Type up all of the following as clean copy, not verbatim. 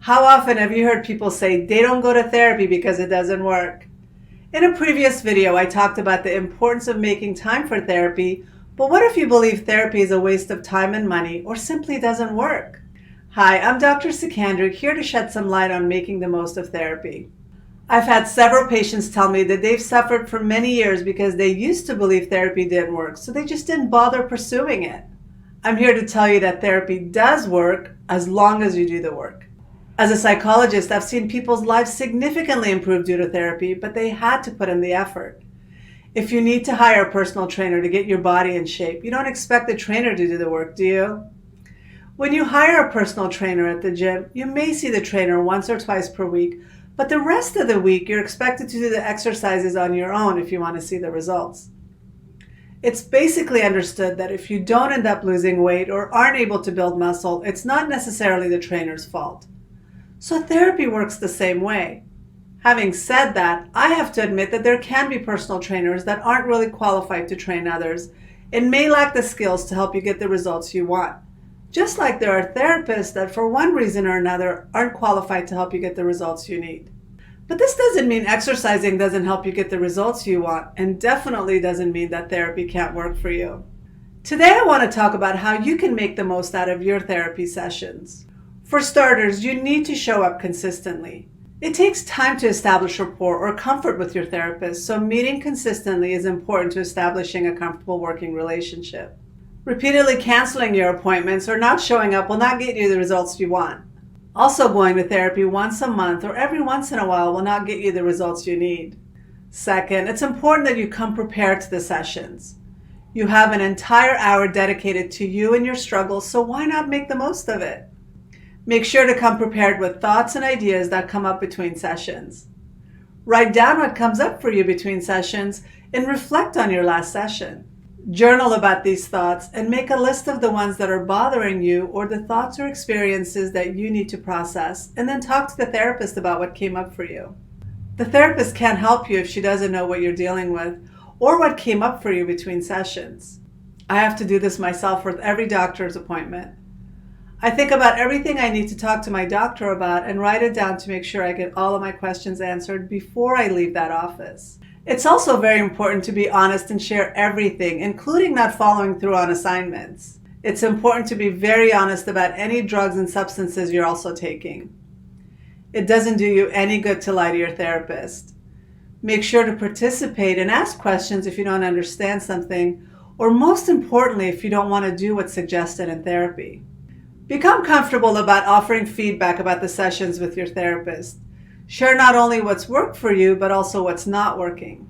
How often have you heard people say they don't go to therapy because it doesn't work? In a previous video, I talked about the importance of making time for therapy, but what if you believe therapy is a waste of time and money or simply doesn't work? Hi, I'm Dr. Sekandari, here to shed some light on making the most of therapy. I've had several patients tell me that they've suffered for many years because they used to believe therapy didn't work, so they just didn't bother pursuing it. I'm here to tell you that therapy does work as long as you do the work. As a psychologist, I've seen people's lives significantly improve due to therapy, but they had to put in the effort. If you need to hire a personal trainer to get your body in shape, you don't expect the trainer to do the work, do you? When you hire a personal trainer at the gym, you may see the trainer once or twice per week, but the rest of the week you're expected to do the exercises on your own if you want to see the results. It's basically understood that if you don't end up losing weight or aren't able to build muscle, it's not necessarily the trainer's fault. So therapy works the same way. Having said that, I have to admit that there can be personal trainers that aren't really qualified to train others and may lack the skills to help you get the results you want. Just like there are therapists that for one reason or another aren't qualified to help you get the results you need. But this doesn't mean exercising doesn't help you get the results you want, and definitely doesn't mean that therapy can't work for you. Today I want to talk about how you can make the most out of your therapy sessions. For starters, you need to show up consistently. It takes time to establish rapport or comfort with your therapist, so meeting consistently is important to establishing a comfortable working relationship. Repeatedly canceling your appointments or not showing up will not get you the results you want. Also, going to therapy once a month or every once in a while will not get you the results you need. Second, it's important that you come prepared to the sessions. You have an entire hour dedicated to you and your struggles, so why not make the most of it? Make sure to come prepared with thoughts and ideas that come up between sessions. Write down what comes up for you between sessions and reflect on your last session. Journal about these thoughts and make a list of the ones that are bothering you or the thoughts or experiences that you need to process, and then talk to the therapist about what came up for you. The therapist can't help you if she doesn't know what you're dealing with or what came up for you between sessions. I have to do this myself with every doctor's appointment. I think about everything I need to talk to my doctor about and write it down to make sure I get all of my questions answered before I leave that office. It's also very important to be honest and share everything, including not following through on assignments. It's important to be very honest about any drugs and substances you're also taking. It doesn't do you any good to lie to your therapist. Make sure to participate and ask questions if you don't understand something, or most importantly, if you don't want to do what's suggested in therapy. Become comfortable about offering feedback about the sessions with your therapist. Share not only what's worked for you, but also what's not working.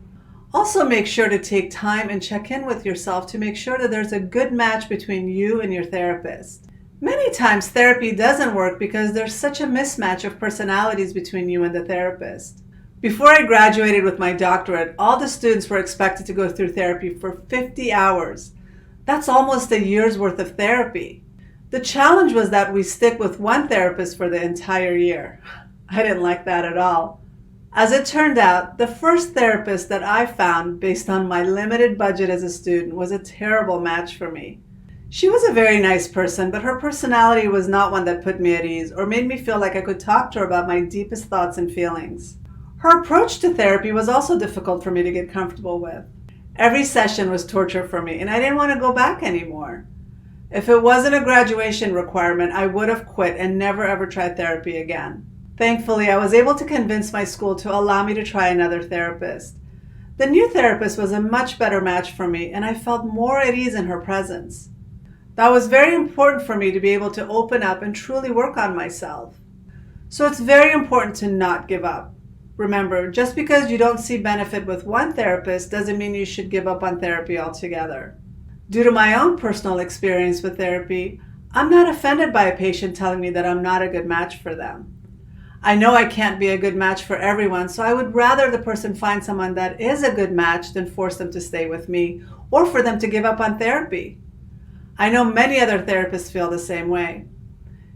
Also, make sure to take time and check in with yourself to make sure that there's a good match between you and your therapist. Many times therapy doesn't work because there's such a mismatch of personalities between you and the therapist. Before I graduated with my doctorate, all the students were expected to go through therapy for 50 hours. That's almost a year's worth of therapy. The challenge was that we stick with one therapist for the entire year. I didn't like that at all. As it turned out, the first therapist that I found based on my limited budget as a student was a terrible match for me. She was a very nice person, but her personality was not one that put me at ease or made me feel like I could talk to her about my deepest thoughts and feelings. Her approach to therapy was also difficult for me to get comfortable with. Every session was torture for me, and I didn't want to go back anymore. If it wasn't a graduation requirement, I would have quit and never ever tried therapy again. Thankfully, I was able to convince my school to allow me to try another therapist. The new therapist was a much better match for me, and I felt more at ease in her presence. That was very important for me to be able to open up and truly work on myself. So it's very important to not give up. Remember, just because you don't see benefit with one therapist doesn't mean you should give up on therapy altogether. Due to my own personal experience with therapy, I'm not offended by a patient telling me that I'm not a good match for them. I know I can't be a good match for everyone, so I would rather the person find someone that is a good match than force them to stay with me or for them to give up on therapy. I know many other therapists feel the same way.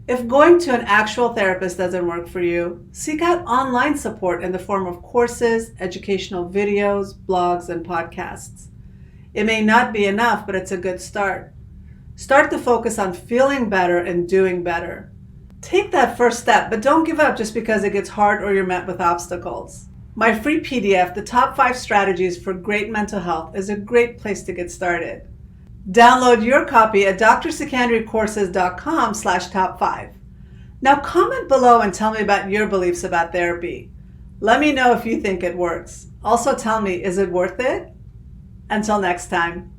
If going to an actual therapist doesn't work for you, seek out online support in the form of courses, educational videos, blogs, and podcasts. It may not be enough, but it's a good start. Start to focus on feeling better and doing better. Take that first step, but don't give up just because it gets hard or you're met with obstacles. My free PDF, The Top 5 Strategies for Great Mental Health, is a great place to get started. Download your copy at drsekandarycourses.com/top5. Now comment below and tell me about your beliefs about therapy. Let me know if you think it works. Also tell me, is it worth it? Until next time.